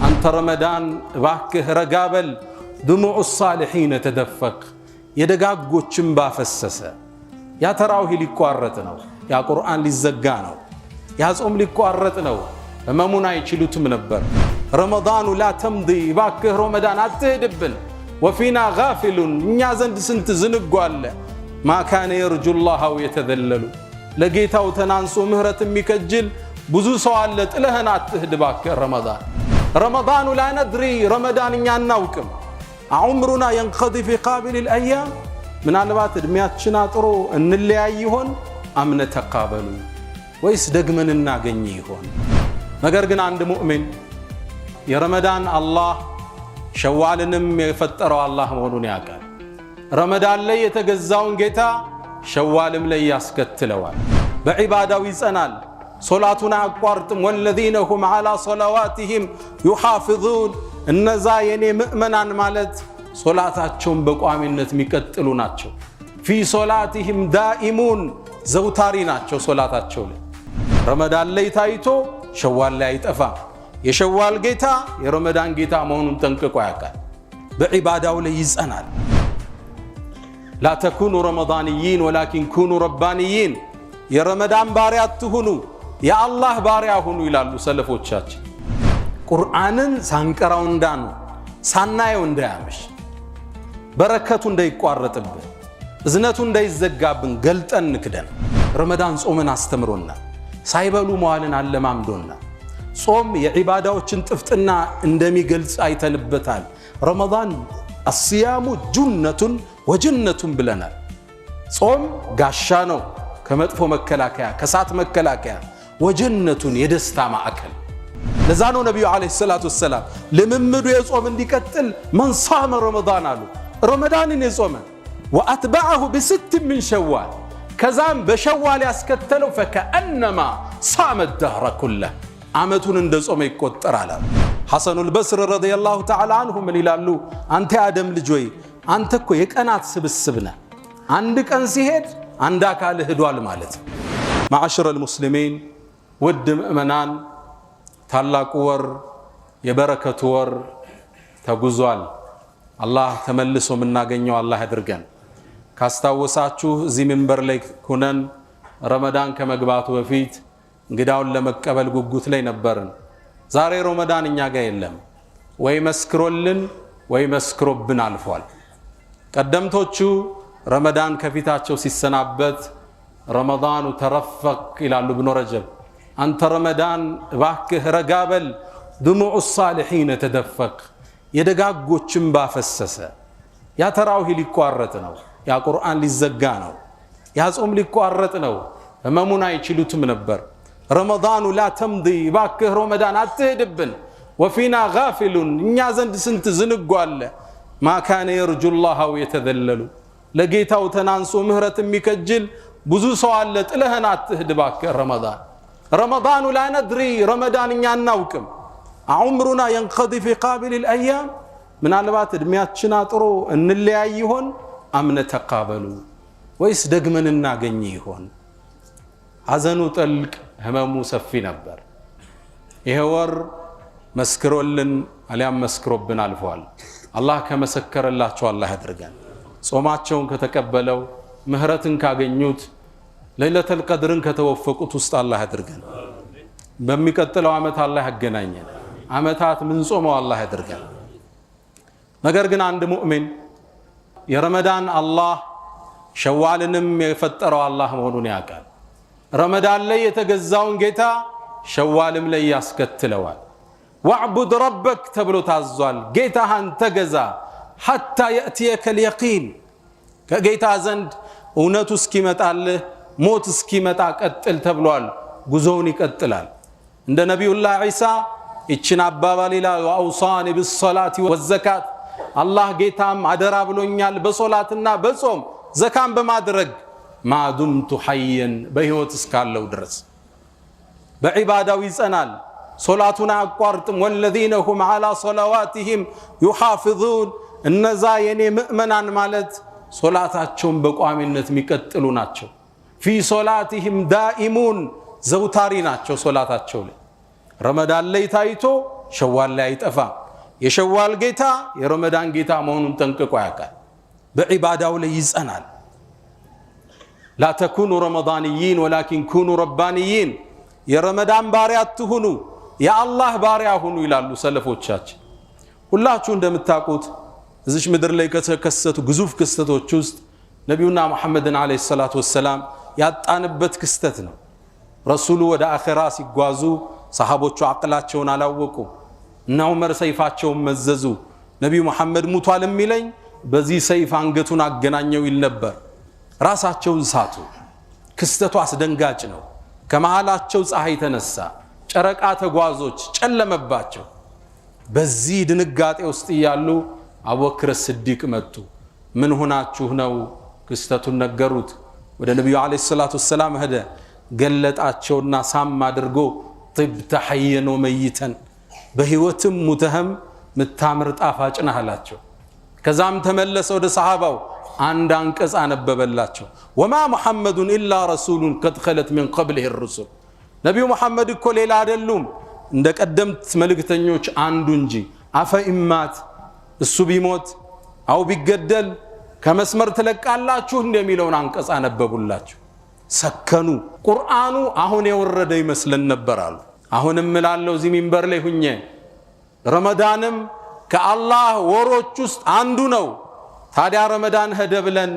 أنت رمضان باكه رقابل دموع الصالحين تدفق يدقاق قوشن بافسسة يا تراوه لكوارتنا يا قرآن للزقانو يا زوم لكوارتنا فمامونا يشلوت منبر رمضان لا تمضي باكه رمضان أتهدبن وفينا غافل نيازن سنت زنقوال ما كان يرجو الله ويتذلل لقيتاو تنانسو مهرة ميكجل بزو سوالت لهنا أتهدباك رمضان لا ندري رمضان يناوكم عمرنا ينقضي في قابل الأيام من علبات دميات شناطرو أن اللي أيهون أم نتقابلوا ويسدق من الناقنيهون نقرقنا عند مؤمن يا رمضان الله شوالنم يفتروا الله مولون ياقال رمضان لي يتقزاون قيتا شوالم لي ياسكتلوال بعبادة ويسأنال صلاتنا أقوارتم والذين هم على صلواتهم يحافظون النزايني مؤمنان مالت صلاتاتهم بقوامنت ميكتلوناتشو في صلاتهم دائمون زوتاريناتشو صلاتاتشو رمضان لي تايتو شوال لي يتأفا يشوال قيتا يرمضان قيتا مهنون تنككو ياقال بعبادة ولي يسأنال لا تكونوا رمضانيين ولكن كونوا ربانيين يا رمضان باريات تهونوا يا الله باريا هونوا يلالو سلفوچاچ قرآنن سانقراو እንዳኑ ሳናየው እንዳያመሽ በረከቱ እንዳይቋረጥብን እዝነቱ እንዳይዘጋብን ገልጠን ንክደን ረመዳን ጾምን አስተምሮና ሳይበሉ መዋልን አለማምዶና ጾም የዒባዳዎችን ጥፍጥና እንደሚገልጽ አይተንበታል ረመዳን الصيام جنة وجنة بلنا صوم غاشانو كمطفو مكلاكيا كسات مكلاكيا وجنة يدستا معكل لذانو نبي عليه الصلاة والسلام لممدو يصوم انديكتل من صام رمضان قالوا رمضان يصوم وأتبعه بست من شوال كزام بشوال يسكتلو فكأنما صام الدهر كله عامتون اند صوم يقطر على حسن البصري رضي الله تعالى عنه من يلالو أنت آدم لجوي أنت كو يقنات سبسبنا عندك أنسيهد عندك على هدوال مالت معاشر المسلمين ود مؤمنان ታላቁ ወር የበረከቱ ወር ተጉዟል አላህ ተመልሶ ምናገኘው አላህ ያድርገን ካስታወሳችሁ እዚህ መንበር ላይ ሆነን ረመዳን ከመግባቱ በፊት እንግዳውን ለመቀበል ጉጉት ላይ ነበርን ዛሬ ረመዳን እኛ ጋር የለም ወይ መስክሮልን ወይ መስክሮብን አልፏል ቀደምቶቹ ረመዳን ከፊታቸው ሲሰናበት ረመዳኑ ተረፈቅ ይላሉ ኢብኑ ረጀብ أنت رمضان باكه رقابل دموع الصالحين تدفق يدقاق قوشن بافسسة يا تراوه لكوارتنا يا قرآن للزقانو يا زوم لكوارتنا فمامونا يشلوت منبر رمضان لا تمضي باكه رمضان أتهدبن وفينا غافل نيازن سنت زنقوال ما كان يرجو الله ويتذلل لقيتاو تنانسو مهرة ميكجل بزو سوالت لهنا أتهدباك رمضان لا ندري رمضان يناوكم عمرنا ينقضي في قابل الأيام من علبات دميات شناطرو أن اللي أيهون أم نتقابلوا ويسدق من الناقنيهون عزنو تلك همامو سفي نبر يهور مسكرولن عليهم مسكرو بن الفوال الله كما سكر الله شو الله هدرقان صوماتشون كتكبلوا مهرتن كاقنيوت ليلة القدرن كتوفقوا تست الله هدرقان بميكتلو عمت الله هقنانيا عمتات من صوموا الله هدرقان نقرقنا عند مؤمن يا رمضان الله شوالنم يفتروا الله مولون ياقال رمضان لي يتقزاون قيتا شوالم لي ياسكتلوال واعبد ربك تبلو تازوال قيتا هان تقزا حتى يأتيك اليقين كقيتا زند ونتو سكيمت الله موت سكيمت قتل تبلوال غزوني قتلال عند نبي الله عيسى اتشن ابابا ليلا واوصاني بالصلاه والزكاه الله قيتام ادرا بلونيال بصلاتنا بصوم زكام بمادرج ما دمت حيا بهوت اسكالو درس بعباده يصنال صلاتنا اقوارتم والذين هم على صلواتهم يحافظون النزايني مؤمنان مالت صلاتاچون بقوامነት የሚቀጥሉ ናቸው في صلاتهم دائمون زوتاري ናቸው ሶላታቸው ላይ ረመዳን ላይ ታይቶ ሸዋል ላይ አይጠፋም። የሸዋል ጌታ የረመዳን ጌታ መሆኑን ጠንቅቆ ያውቃል። በዒባዳው ላይ ይጸናል። ላ ተኩኑ ረመዳንይን ወላኪን ኩኑ ረባንይን፣ የረመዳን ባሪያ አትሁኑ የአላህ ባሪያ ሁኑ ይላሉ ሰለፎቻችን። ሁላችሁ እንደምታውቁት እዚች ምድር ላይ ከተከሰቱ ግዙፍ ክስተቶች ውስጥ ነቢዩና ሙሐመድን ዓለይሂ ሰላቱ ወሰላም ያጣንበት ክስተት ነው። ረሱሉ ወደ አኺራ ሲጓዙ ሰሃቦቹ አቅላቸውን አላወቁም እና ዑመር ሰይፋቸውን መዘዙ። ነቢዩ ሙሐመድ ሙቷል የሚለኝ በዚህ ሰይፍ አንገቱን አገናኘው ይል ነበር። ራሳቸውን ሳቱ። ክስተቱ አስደንጋጭ ነው። ከመሃላቸው ፀሐይ ተነሳ፣ ጨረቃ ተጓዞች ጨለመባቸው። በዚህ ድንጋጤ ውስጥ እያሉ አቡበክር ስዲቅ መጡ። ምን ሆናችሁ ነው? ክስተቱን ነገሩት። ወደ ነቢዩ ዓለይሂ ሰላቱ ወሰላም ሄደ። ገለጣቸውና ሳም አድርጎ ጥብተ ሐየን ወመይተን፣ በህይወትም ሙተህም ምታምር ጣፋጭ ነህ አላቸው። ከዛም ተመለሰ ወደ ሰሃባው አንድ አንቀጽ አነበበላቸው። ወማ ሙሐመዱን ኢላ ረሱሉን ቀድ ኸለት ሚን ቀብሊሂ ሩሱል፣ ነቢዩ ሙሐመድ እኮ ሌላ አይደሉም እንደ ቀደምት መልእክተኞች አንዱ እንጂ። አፈኢማት፣ እሱ ቢሞት አው ቢገደል ከመስመር ትለቃላችሁ እንደሚለውን አንቀጽ አነበቡላቸው። ሰከኑ። ቁርአኑ አሁን የወረደ ይመስለን ነበር አሉ። አሁንም እላለሁ እዚህ ሚንበር ላይ ሁኜ ረመዳንም ከአላህ ወሮች ውስጥ አንዱ ነው። ታዲያ ረመዳን ሄደ ብለን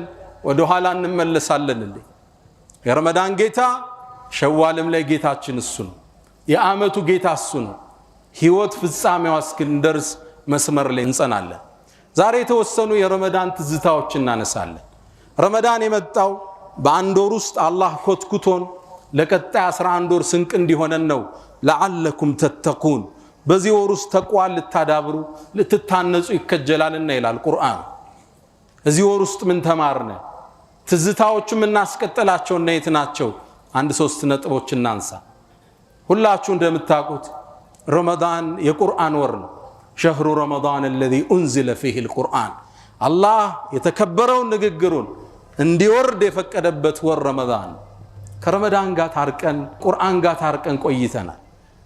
ወደ ኋላ እንመለሳለን እንዴ? የረመዳን ጌታ ሸዋልም ላይ ጌታችን እሱ ነው። የዓመቱ ጌታ እሱ ነው። ህይወት ፍጻሜዋ እስክንደርስ መስመር ላይ እንጸናለን። ዛሬ የተወሰኑ የረመዳን ትዝታዎች እናነሳለን። ረመዳን የመጣው በአንድ ወር ውስጥ አላህ ኮትኩቶን ለቀጣይ 11 ወር ስንቅ እንዲሆነን ነው። ለዓለኩም ተተቁን፣ በዚህ ወር ውስጥ ተቅዋን ልታዳብሩ ልትታነጹ ይከጀላልና ይላል ቁርአን። እዚህ ወር ውስጥ ምን ተማርነ? ትዝታዎችም እናስቀጥላቸውና የት ናቸው? አንድ 3 ነጥቦች እናንሳ። ሁላችሁ እንደምታውቁት ረመዳን የቁርአን ወር ነው። ሸህሩ ረመዳን الذي انزل فيه القرآن፣ አላህ የተከበረውን ንግግሩን እንዲወርድ የፈቀደበት ወር ረመዳን። ከረመዳን ጋር ታርቀን ቁርአን ጋር ታርቀን ቆይተናል።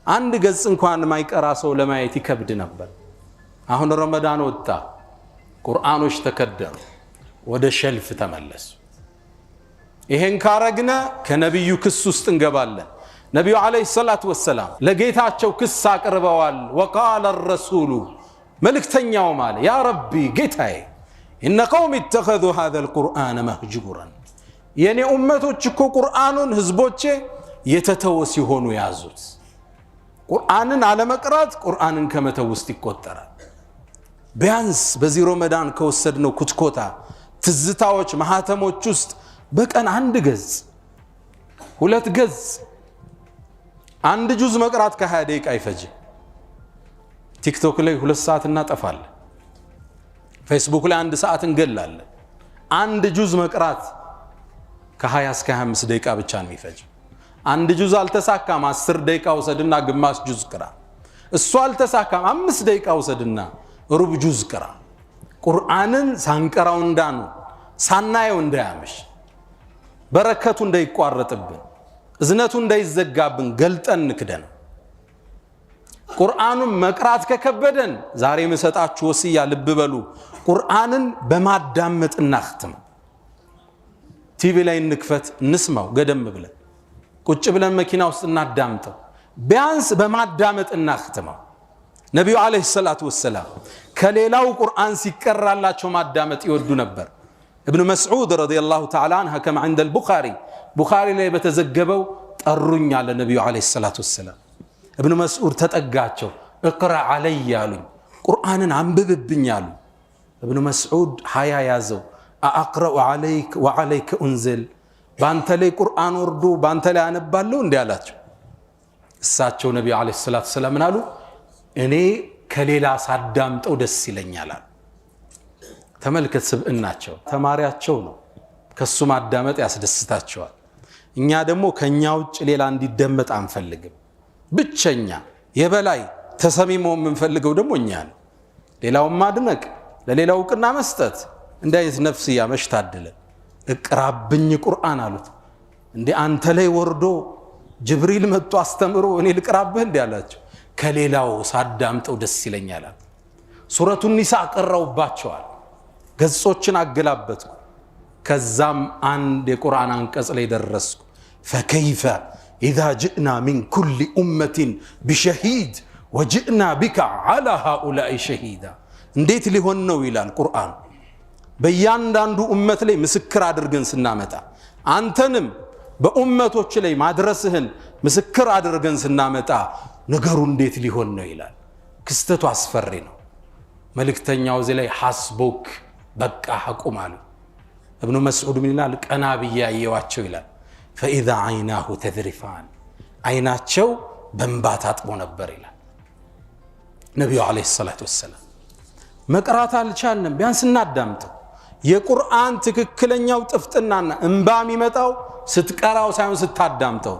አንድ ገጽ እንኳን ማይቀራ ሰው ለማየት ይከብድ ነበር። አሁን ረመዳን ወጣ፣ ቁርአኖች ተከደኑ፣ ወደ ሸልፍ ተመለሱ። ይሄን ካረግነ ከነብዩ ክስ ውስጥ እንገባለን። ነቢዩ ዓለይሂ ሰላቱ ወሰላም ለጌታቸው ክስ አቅርበዋል። ወቃለ ረሱሉ፣ መልእክተኛው ማለ ያ ረቢ ጌታዬ፣ ኢነ ቀውም ኢተኸዙ ሃዘል ቁርአነ መህጁራን፣ የኔ ኡመቶች እኮ ቁርአኑን ህዝቦቼ የተተወ ሲሆኑ ያዙት። ቁርአንን አለመቅራት ቁርአንን ከመተው ውስጥ ይቆጠራል። ቢያንስ በዚህ ረመዳን ከወሰድነው ኩትኮታ ትዝታዎች ማህተሞች ውስጥ በቀን 1 ገጽ 2 ገጽ 1 ጁዝ መቅራት ከ20 ደቂቃ አይፈጅም። ቲክቶክ ላይ 2 ሰዓት እናጠፋለን። ፌስቡክ ላይ 1 ሰዓት እንገላለን። 1 ጁዝ መቅራት ከ20 እስከ 25 ደቂቃ ብቻ ነው የሚፈጅ። 1 ጁዝ አልተሳካም 10 ደቂቃ ወሰድና ግማሽ ጁዝ ቅራ። እሱ አልተሳካም 5 ደቂቃ ወሰድና ሩብ ጁዝ ቅራ። ቁርአንን ሳንቀራው እንዳኑ ሳናየው እንዳያመሽ፣ በረከቱ እንዳይቋረጥብን፣ እዝነቱ እንዳይዘጋብን ገልጠን ንክደን። ቁርአኑን መቅራት ከከበደን ዛሬ መሰጣችሁ ወሲያ ልብ በሉ፣ ቁርአንን በማዳመጥ እናختም። ቲቪ ላይ እንክፈት እንስማው፣ ገደም ብለን ቁጭ ብለን መኪና ውስጥ እናዳምጠው። ቢያንስ በማዳመጥ እናختመው። ነቢዩ ዓለይሂ ሰላቱ ወሰላም ከሌላው ቁርአን ሲቀራላቸው ማዳመጥ ይወዱ ነበር። ابن مسعود رضي الله تعالى عنه كما عند البخاري ላይ በተዘገበው ጠሩኝ አለ ነብዩ አለይሂ ሰላቱ ወሰለም። ابن مسعود ተጠጋቸው፣ اقرا علي ያሉኝ፣ ቁርአንን አንብብብኝ አሉ። ابن مسعود ሀያ ያዘው። اقرا عليك وعليك انزل፣ ባንተ ላይ ቁርአን ወርዶ ባንተ ላይ አነባለሁ እንዴ አላቸው። እሳቸው ነብዩ አለይሂ ሰላቱ ወሰለም አሉ እኔ ከሌላ ሳዳምጠው ደስ ይለኛል። ተመልከት፣ ስብዕናቸው ተማሪያቸው ነው፣ ከሱ ማዳመጥ ያስደስታቸዋል። እኛ ደግሞ ከኛ ውጭ ሌላ እንዲደመጥ አንፈልግም። ብቸኛ የበላይ ተሰሚሞ የምንፈልገው ደግሞ እኛ ነው። ሌላውን ማድነቅ፣ ለሌላው ዕውቅና መስጠት እንደ አይነት ነፍስያ መሽታደለ። እቅራብኝ ቁርአን አሉት። እንዴ አንተ ላይ ወርዶ ጅብሪል መጥቶ አስተምሮ እኔ ልቅራብህ እንዴ አላቸው። ከሌላው ሳዳምጠው ደስ ይለኛል። ሱረቱ ኒሳ ቀራውባቸዋል፣ ገጾችን አገላበጥኩ። ከዛም አንድ የቁርአን አንቀጽ ላይ ደረስኩ። ፈከይፈ ኢዛ ጅእና ሚን ኩሊ ኡመቲን ቢሸሂድ ወጅእና ቢከ ዐላ ሃኡላኢ ሸሂዳ። እንዴት ሊሆን ነው ይላል ቁርአን። በእያንዳንዱ ኡመት ላይ ምስክር አድርገን ስናመጣ፣ አንተንም በኡመቶች ላይ ማድረስህን ምስክር አድርገን ስናመጣ ነገሩ እንዴት ሊሆን ነው ይላል። ክስተቱ አስፈሪ ነው። መልእክተኛው እዚህ ላይ ሐስቡክ በቃ አቁም አሉ። እብኑ መስዑድ ምን ይላል? ቀና ብዬ አየዋቸው ይላል። ፈኢዛ ዐይናሁ ተዝሪፋን፣ አይናቸው በእንባ ታጥቦ ነበር ይላል ነቢዩ ዓለይሂ ሰላቱ ወሰላም። መቅራት አልቻልንም፣ ቢያንስ እናዳምጠው። የቁርአን ትክክለኛው ጥፍጥናና እንባ የሚመጣው ስትቀራው ሳይሆን ስታዳምጠው።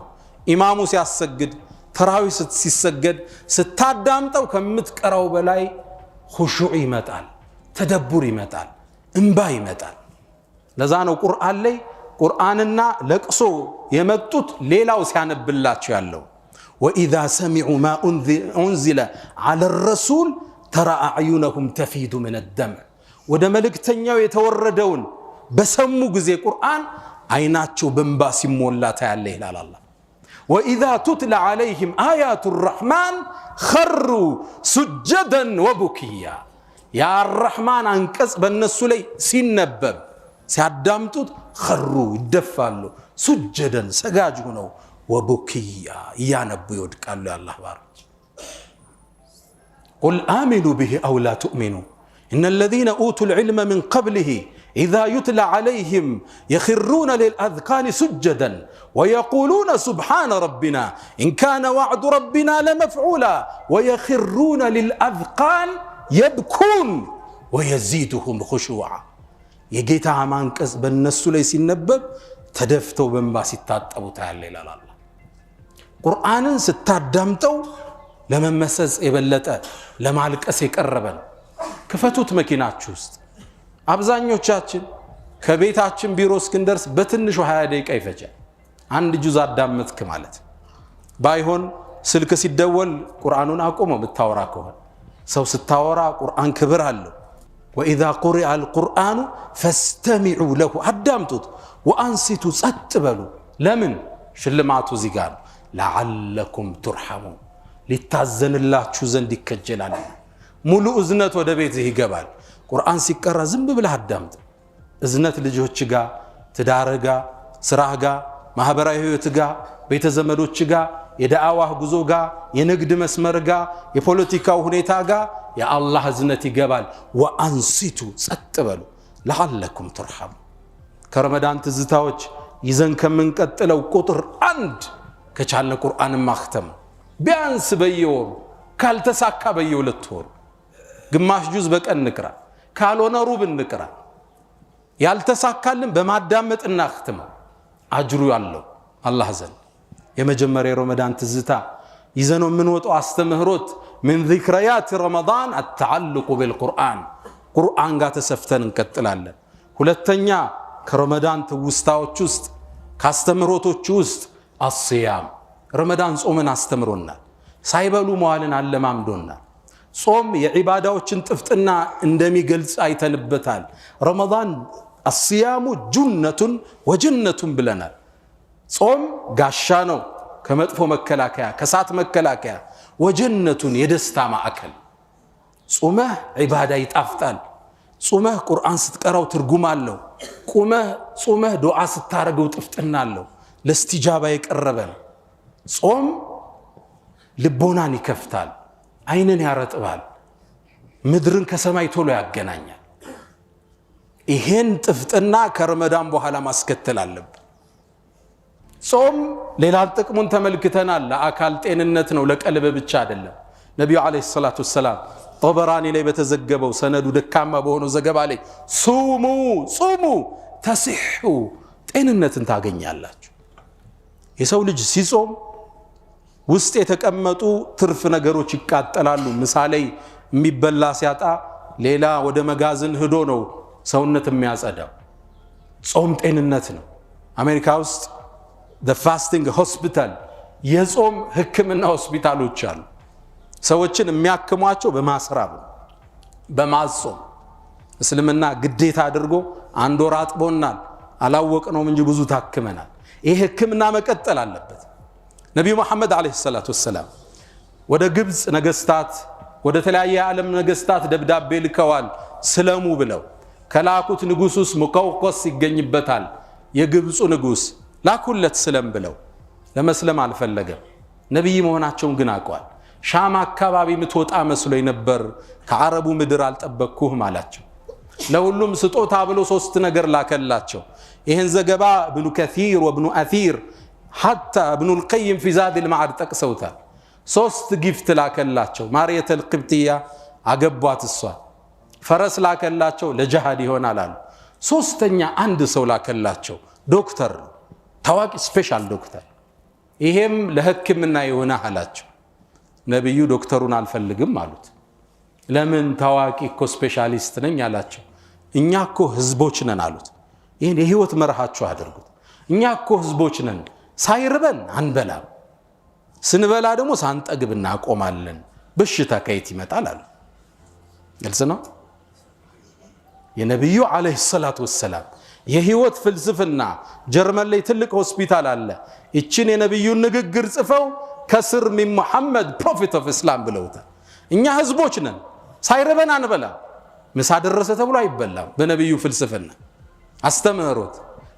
ኢማሙ ሲያሰግድ፣ ተራዊህ ሲሰገድ ስታዳምጠው ከምትቀራው በላይ ኹሹዕ ይመጣል፣ ተደቡር ይመጣል፣ እንባ ይመጣል። ለዛ ነው ቁርአን ላይ ቁርአንና ለቅሶ የመጡት ሌላው ሲያነብላቸው ያለው። ወኢዛ ሰሚዑ ማ ኡንዚለ ዐለ ረሱል ተራ አዕዩነሁም ተፊዱ ምን ደም። ወደ መልእክተኛው የተወረደውን በሰሙ ጊዜ ቁርአን አይናቸው በእንባ ሲሞላ ታያለ ይላል አላህ። ወኢዛ ቱትላ ዐለይሂም አያቱ ረሕማን ኸሩ ሱጀደን ወቡክያ። ያ ረሕማን አንቀጽ በእነሱ ላይ ሲነበብ ሲያዳምጡት ኸሩ ይደፋሉ፣ ሱጀደን ሰጋጅ ሆነው፣ ወቡክያ እያነቡ ይወድቃሉ። የአላህ ባሮች ቁል አሚኑ ብሂ አው ላ ትእሚኑ ኢነ ለዚነ ኡቱል ዒልመ ምን ቀብሊሂ ኢዛ ዩትላ ዐለይሂም የኽሩነ ሊልአዝቃኒ ሱጀደን ወየቁሉነ ሱብሓነ ረቢና ኢን ካነ ወዕዱ ረቢና ለመፍዑላ ወየኽሩነ ሊልአዝቃን የብኩን ወየዚድሁም ኹሹዓ። የጌታ አንቀጽ በእነሱ ላይ ሲነበብ ተደፍተው በእንባ ሲታጠቡ ታያለ ይላል አላህ። ቁርአንን ስታዳምጠው ለመመሰጽ የበለጠ ለማልቀስ የቀረበ ነው። ክፈቱት መኪናችሁ ውስጥ። አብዛኞቻችን ከቤታችን ቢሮ እስክንደርስ በትንሹ 20 ደቂቃ ይፈጃል። አንድ ጁዝ አዳመጥክ ማለት ባይሆን ስልክ ሲደወል ቁርአኑን አቆመው ብታወራ ከሆነ። ሰው ስታወራ ቁርአን ክብር አለው። ወኢዛ ቁሪአ አልቁርአኑ ፈስተሚዑ ለሁ፣ አዳምጡት። ወአንሲቱ ጸጥ በሉ። ለምን? ሽልማቱ እዚህ ጋር ነው። ለዓለኩም ቱርሐሙን፣ ሊታዘንላችሁ ዘንድ ይከጀላል። ሙሉ እዝነት ወደ ቤትህ ይገባል። ቁርአን ሲቀራ ዝም ብለህ አዳምጥ። እዝነት ልጆች ጋር፣ ትዳር ጋር፣ ስራህ ጋር፣ ማህበራዊ ህይወት ጋር፣ ቤተ ዘመዶች ጋር፣ የዳዕዋህ ጉዞ ጋር፣ የንግድ መስመር ጋር፣ የፖለቲካው ሁኔታ ጋር የአላህ እዝነት ይገባል። ወአንሲቱ ጸጥ በሉ ለዓለኩም ቱርሐሙ። ከረመዳን ትዝታዎች ይዘን ከምንቀጥለው ቁጥር 1 ከቻለ ቁርአንን ማክተም ቢያንስ በየወሩ ካልተሳካ በየ2 ወሩ ግማሽ ጁዝ በቀን እንቅራ፣ ካልሆነ ሩብ እንቅራ። ያልተሳካልን በማዳመጥ እናክተመው፣ አጅሩ ያለው አላህ ዘንድ። የመጀመሪያ ረመዳን ትዝታ ይዘነው የምንወጣው አስተምህሮት من ذكريات رمضان التعلق بالقرآن، ቁርአን ጋር ተሰፍተን እንቀጥላለን። ሁለተኛ ከረመዳን ትውስታዎች ውስጥ ካስተምህሮቶች ውስጥ አስያም፣ ረመዳን ጾምን አስተምሮናል። ሳይበሉ መዋልን አለማምዶናል። ጾም የዒባዳዎችን ጥፍጥና እንደሚገልጽ አይተንበታል። ረመዳን አስያሙ ጁነቱን ወጀነቱን ብለናል። ጾም ጋሻ ነው፣ ከመጥፎ መከላከያ፣ ከሳት መከላከያ፣ ወጀነቱን የደስታ ማዕከል። ጾመህ ዒባዳ ይጣፍጣል። ጾመህ ቁርአን ስትቀራው ትርጉም አለው። ጾመህ ዱዓ ስታረገው ጥፍጥና አለው። ለእስቲጃባ የቀረበ ነው። ጾም ልቦናን ይከፍታል፣ አይንን ያረጥባል፣ ምድርን ከሰማይ ቶሎ ያገናኛል። ይሄን ጥፍጥና ከረመዳን በኋላ ማስከተል አለብን። ጾም ሌላ ጥቅሙን ተመልክተናል። ለአካል ጤንነት ነው፣ ለቀልብ ብቻ አይደለም። ነቢዩ ዓለይሂ ሰላቱ ወሰላም ጠበራኒ ላይ በተዘገበው ሰነዱ ደካማ በሆነው ዘገባ ላይ ሱሙ ጹሙ ተሲሑ፣ ጤንነትን ታገኛላችሁ። የሰው ልጅ ሲጾም ውስጥ የተቀመጡ ትርፍ ነገሮች ይቃጠላሉ። ምሳሌ የሚበላ ሲያጣ ሌላ ወደ መጋዘን ሄዶ ነው ሰውነት የሚያጸዳው። ጾም ጤንነት ነው። አሜሪካ ውስጥ the fasting hospital የጾም ህክምና ሆስፒታሎች አሉ። ሰዎችን የሚያክሟቸው በማስራብ በማጾም እስልምና ግዴታ አድርጎ አንድ ወር አጥቦናል አላወቅነውም እንጂ ብዙ ታክመናል ይሄ ህክምና መቀጠል አለበት ነብዩ መሐመድ አለይሂ ሰላቱ ወሰለም ወደ ግብጽ ነገስታት ወደ ተለያየ ዓለም ነገስታት ደብዳቤ ልከዋል ስለሙ ብለው ከላኩት ንጉስስ ሙቀውቀስ ይገኝበታል የግብጹ ንጉስ ላኩለት ስለም ብለው ለመስለም አልፈለገም ነብይ መሆናቸውን ግን አቋል ሻም አካባቢ ምትወጣ መስሎኝ ነበር ከአረቡ ምድር አልጠበቅኩህም አላቸው ለሁሉም ስጦታ ብሎ ሶስት ነገር ላከላቸው ይሄን ዘገባ ኢብኑ ከሲር ወኢብኑ አሲር حتى ابن القيم في زاد المعاد ጠቅሰውታል ሶስት ጊፍት ላከላቸው ማርያተል ቅብጥያ አገቧት እሷ ፈረስ ላከላቸው ለጂሃድ ይሆናል አሉ ሶስተኛ አንድ ሰው ላከላቸው ዶክተር ታዋቂ ስፔሻል ዶክተር ይሄም ለህክምና ይሆና አላቸው ነብዩ ዶክተሩን አልፈልግም አሉት ለምን ታዋቂ እኮ ስፔሻሊስት ነኝ አላቸው እኛ እኮ ህዝቦች ነን አሉት ይሄን የህይወት መርሃቸው አድርጉት እኛ እኮ ህዝቦች ነን ሳይርበን አንበላም ስንበላ ደግሞ ሳንጠግብ እናቆማለን በሽታ ከየት ይመጣል አሉ ግልጽ ነው የነብዩ አለይሂ ሰላቱ ወሰለም የህይወት ፍልስፍና ጀርመን ላይ ትልቅ ሆስፒታል አለ እቺን የነብዩን ንግግር ጽፈው ከስር ሚን መሐመድ ፕሮፌት ኦፍ እስላም ብለውታል እኛ ህዝቦች ነን ሳይርበን አንበላም ምሳ ደረሰ ተብሎ አይበላም በነብዩ ፍልስፍና አስተምህሮት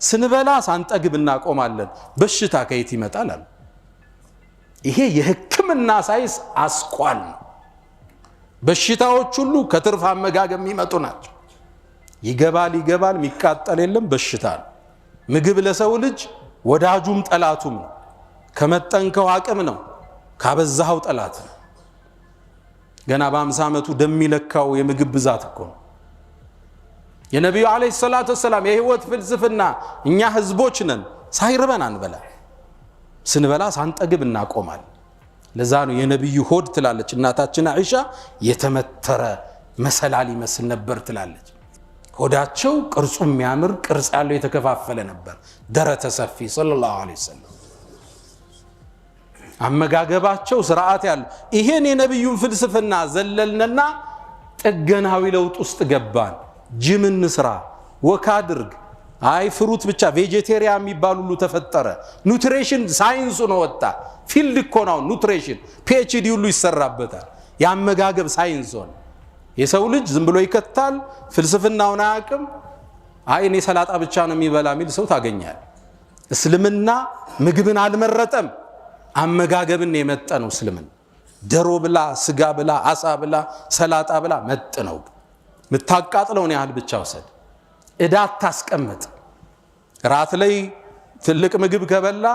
ስንበላ ሳንጠግብ እናቆማለን በሽታ ከየት ይመጣል አሉ ይሄ የህክምና ሳይንስ አስቋል ነው በሽታዎች ሁሉ ከትርፍ አመጋገብ የሚመጡ ናቸው ይገባል የሚቃጠል የለም በሽታ ነው ምግብ ለሰው ልጅ ወዳጁም ጠላቱም ነው ከመጠንከው አቅም ነው ካበዛው ጠላት ነው ገና በ50 ዓመቱ ደም ይለካው የምግብ ብዛት እኮ ነው የነብዩ አለይሂ ሰላቱ ወሰለም የህይወት ፍልስፍና እኛ ህዝቦች ነን ሳይርበን አንበላ ስንበላ ሳንጠግብ እናቆማል ለዛ ነው የነብዩ ሆድ ትላለች እናታችን አይሻ የተመተረ መሰላል ይመስል ነበር ትላለች ሆዳቸው ቅርጹ የሚያምር ቅርጽ ያለው የተከፋፈለ ነበር ደረተ ሰፊ ሰለላሁ ዐለይሂ ወሰለም አመጋገባቸው ስርዓት ያለው ይሄን የነብዩን ፍልስፍና ዘለልንና ጥገናዊ ለውጥ ውስጥ ገባን ጂም እንስራ ወካድርግ አይ ፍሩት ብቻ ቬጀቴሪያን የሚባሉ ሁሉ ተፈጠረ ኑትሪሽን ሳይንሱ ነው ወጣ ፊልድ እኮ ነው ኑትሪሽን ፒኤችዲ ሁሉ ይሰራበታል ያመጋገብ ሳይንስ ሆነ የሰው ልጅ ዝም ብሎ ይከታል ፍልስፍናውን አያውቅም አይ እኔ ሰላጣ ብቻ ነው የሚበላ የሚል ሰው ታገኛል እስልምና ምግብን አልመረጠም አመጋገብን የመጠ ነው እስልምና ደሮ ብላ ስጋ ብላ አሳ ብላ ሰላጣ ብላ መጥ ነው ምታቃጥለውን ያህል ብቻ ወሰድ እዳት ታስቀምጥ ራት ላይ ትልቅ ምግብ ከበላ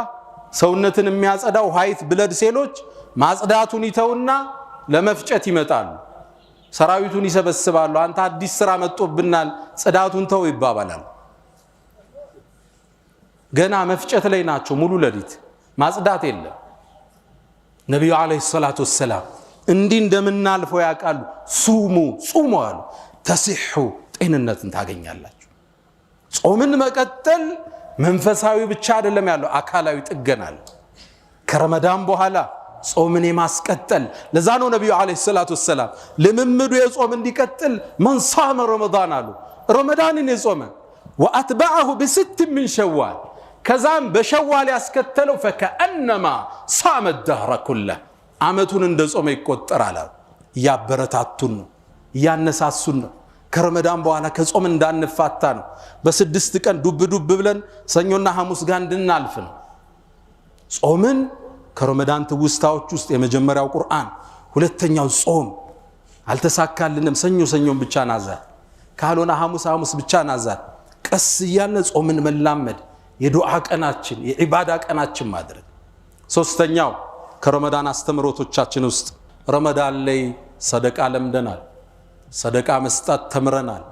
ሰውነትን የሚያጸዳው ሃይት ብለድ ሴሎች ማጽዳቱን ይተውና ለመፍጨት ይመጣሉ ሰራዊቱን ይሰበስባሉ አንተ አዲስ ስራ መጥቶብናል ጽዳቱን ተው ይባባላል ገና መፍጨት ላይ ናቸው ሙሉ ለዲት ማጽዳት የለም ነብዩ አለይሂ ሰላቱ ወሰለም እንዲህ እንደምናልፈው ያቃሉ ጹሙ አሉ ተሲሑ ጤንነትን ታገኛላችሁ ጾምን መቀጠል መንፈሳዊ ብቻ አይደለም ያለው አካላዊ ጥገናል ከረመዳን በኋላ ጾምን የማስቀጠል ለዛ ነው ነብዩ አለይሂ ሰላቱ ወሰለም ለምምዱ የጾም እንዲቀጥል መን ሷመ ረመዳን አሉ ረመዳንን የጾመ ወአትበዐሁ በስት من شوال ከዛም በሸዋል ያስከተለው ፈከአንማ ሷመ الدهر كله አመቱን እንደጾመ ይቆጠራል ያበረታቱን ያነሳሱን ነው ከረመዳን በኋላ ከጾም እንዳንፋታ ነው በስድስት ቀን ዱብ ብለን ሰኞና ሐሙስ ጋር እንድናልፍ ነው ጾምን ከረመዳን ትውስታዎች ውስጥ የመጀመሪያው ቁርአን ሁለተኛው ጾም አልተሳካልንም ሰኞን ብቻ ናዛት ካልሆነ ሐሙስ ብቻ ናዛት ቀስ ያለ ጾምን መላመድ የዱዓ ቀናችን የዒባዳ ቀናችን ማድረግ ሶስተኛው ከረመዳን አስተምሮቶቻችን ውስጥ ረመዳን ላይ ሰደቃ ለምደናል ሰደቃ መስጠት ተምረናል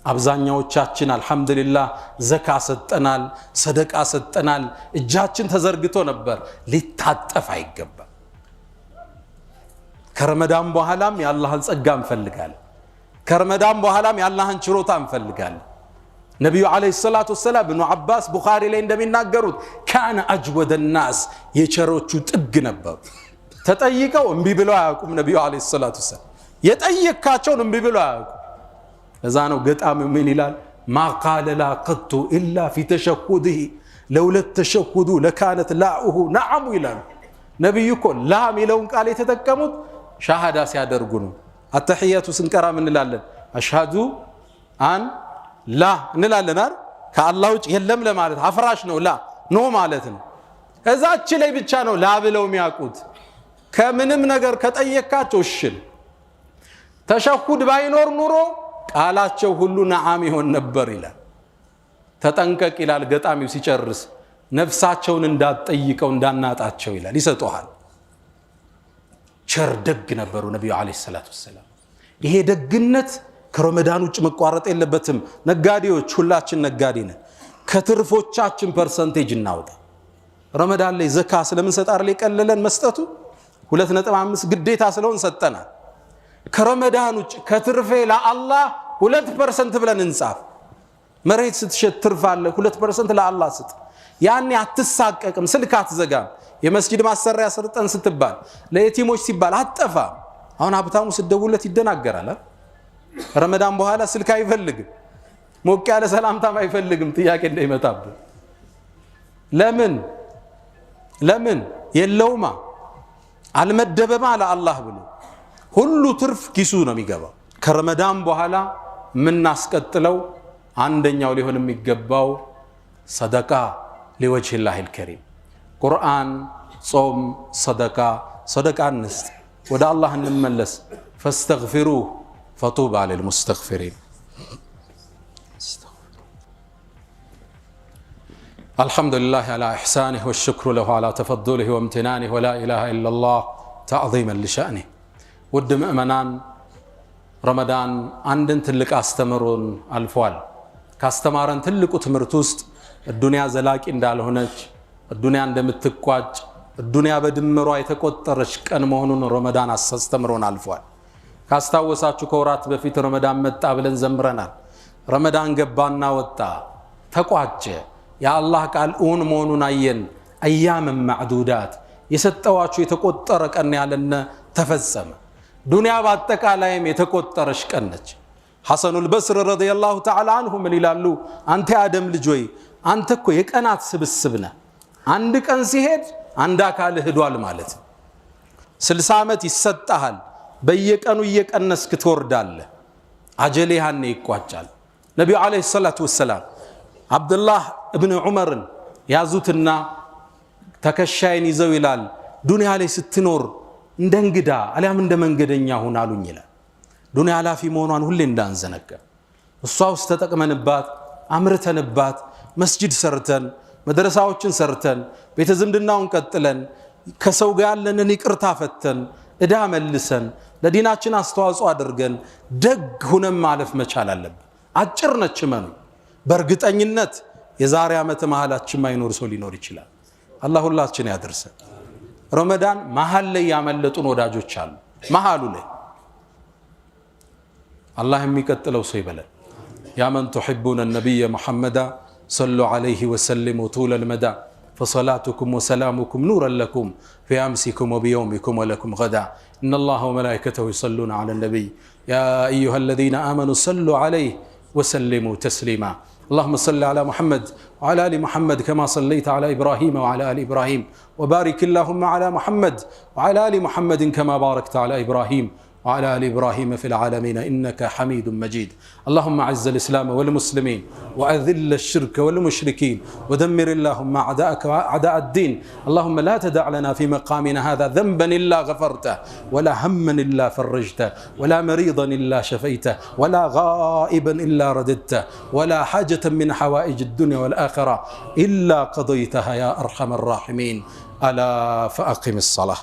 አብዛኛዎቻችን አልহামዱሊላህ ዘካ ሰጠናል ሰደቃ ሰጠናል እጃችን ተዘርግቶ ነበር ሊታጠፍ አይገባ ከረመዳን በኋላም ያላህን ጸጋ እንፈልጋለን ከረመዳን በኋላም ያላህን ችሮታ እንፈልጋለን ነብዩ አለይሂ ሰላቱ ወሰለም ኢብኑ አባስ ቡኻሪ ላይ እንደሚናገሩት ካነ አጅወደ الناس የቸሮቹ ጥግ ነበሩ ተጠይቀው እምቢ ብለው አያውቁም ነብዩ አለይሂ ሰላቱ ወሰለም የጠየካቸውን እምቢ ብለው አያውቁም ለዛ ነው ገጣሚው ምን ይላል ما قال لا قط إلا في تشهده لولا التشهد لكانت لاؤه نعم ይላል ነብዩ እኮ ላ ሚለውን ቃል የተጠቀሙት ሻሃዳ ሲያደርጉ ነው አተህያቱ ስንቀራ ምን እንላለን አሽሃዱ አን ላ እንላለን አይደል ከአላህ ውጭ የለም ለማለት አፍራሽ ነው ላ ኖ ማለት ነው እዛች ላይ ብቻ ነው ላ ብለው የሚያውቁት ከምንም ነገር ከጠየካቸው እሽል ተሸሁድ ባይኖር ኑሮ ቃላቸው ሁሉ ነዓም ይሆን ነበር ይላል ተጠንቀቅ ይላል ገጣሚው ሲጨርስ ነፍሳቸውን እንዳትጠይቀው እንዳናጣቸው ይላል ይሰጡሃል ቸር ደግ ነበሩ ነብዩ አለይሂ ሰላቱ ወሰለም ይሄ ደግነት ከረመዳን ውጭ መቋረጥ የለበትም ነጋዴዎች ሁላችን ነጋዴ ነን ከትርፎቻችን ፐርሰንቴጅ እናውጣ ረመዳን ላይ ዘካ ስለምንሰጥ አይደል የቀለለን መስጠቱ 2.5 ግዴታ ስለሆነ ሰጠናል ከረመዳን ውጭ ከትርፌ ለአላህ 2% ብለን እንጻፍ መሬት ስትሸጥ ትርፋለ 2% ለአላህ ስጥ ያኔ አትሳቀቅም ስልክ አትዘጋም የመስጂድ ማሰሪያ ሰርጠን ስትባል ለየቲሞች ሲባል አጠፋ አሁን ሀብታሙ ሲደውለት ይደናገራል ረመዳን በኋላ ስልክ አይፈልግም ሞቅ ያለ ሰላምታም አይፈልግም ጥያቄ እንዳይመጣብህ ለምን የለውማ አልመደበማ ለአላህ ብሎ ሁሉ ትርፍ ኪሱ ነው የሚገባው ከረመዳን በኋላ ምን እናስቀጥለው አንደኛው ሊሆን የሚገባው ሰደቃ لوجه الله الكريم قرآن صوم صدقة نست ودع الله نملس فاستغفروه فطوبى للمستغفرين الحمد لله على إحسانه والشكر له على تفضله وامتنانه ولا إله إلا الله تعظيما لشأنه ود مؤمنان رمضان عندن تلك أستمرون الفوال كاستمارن تلك تمرتوست الدنيا زلاك እንዳልሆነች الدنيا እንደምትቋጭ الدنيا በድምሯ የተቆጠረች ቀን መሆኑን ረመዳን አስተምሮን አልፏል ካስታወሳችሁ ከወራት በፊት ረመዳን መጣ ብለን ዘምረናል ረመዳን ገባና ወጣ ተቋጨ ያ አላህ ቃል ኡን መሆኑን አየን አያም ማዕዱዳት የሰጠዋችሁ የተቆጠረ ቀን ያለነ ተፈጸመ ዱንያ በአጠቃላይም የተቆጠረች ቀን ነች ሐሰኑል በስር ረዲየላሁ ተዓላ አንሁ ምን ይላሉ አንተ አደም ልጅ ወይ አንተ እኮ የቀናት ስብስብ ነህ አንድ ቀን ሲሄድ አንድ አካል ሄዷል ማለት 60 ዓመት ይሰጣሃል በየቀኑ እየቀነስክ ትወርዳለህ አጀሌሃን ይቋጫል ነብዩ አለይሂ ሰላቱ ወሰለም አብዱላህ ኢብኑ ዑመርን ያዙትና ተከሻይን ይዘው ይላል ዱንያ ላይ ስትኖር እንደ እንግዳ አልያም እንደ መንገደኛ ሆነ አሉኝ ይላል ዱንያ ላፊ መሆኗን ሁሌ እንዳንዘነጋ እሷ ውስጥ ተጠቅመንባት አምርተንባት መስጂድ ሰርተን መድረሳዎችን ሰርተን ቤተ ዝምድናውን ቀጥለን ከሰው ጋር ያለንን ይቅርታ ፈተን እዳ መልሰን ለዲናችን አስተዋጽኦ አድርገን ደግ ሆነን ማለፍ መቻል አለብን አጭር ነች መኑ በእርግጠኝነት የዛሬ ዓመት መሐላችን ማይኖር ሰው ሊኖር ይችላል አላህ ሁላችን ያድርሰን ረመዳን መሐል ላይ ያመለጡን ወዳጆች አሉ መሐሉ ላይ አላህ የሚቀጥለው ሰው ይበለን يا من تحبون النبي محمد صلوا عليه وسلموا طول المدى فصلاتكم وسلامكم نورا لكم في أمسكم وبيومكم ولكم غدا إن الله وملائكته يصلون على النبي يا أيها الذين آمنوا صلوا عليه وسلموا تسليما اللهم صل على محمد وعلى آل محمد كما صليت على إبراهيم وعلى آل إبراهيم وبارك اللهم على محمد وعلى آل محمد كما باركت على إبراهيم وعلى آل إبراهيم في العالمين إنك حميد مجيد اللهم أعز الإسلام والمسلمين وأذل الشرك والمشركين ودمر اللهم أعداء الدين اللهم لا تدع لنا في مقامنا هذا ذنبا إلا غفرته ولا هما إلا فرجته ولا مريضا إلا شفيته ولا غائبا إلا رددته ولا حاجة من حوائج الدنيا والآخرة إلا قضيتها يا أرحم الراحمين ألا فأقم الصلاة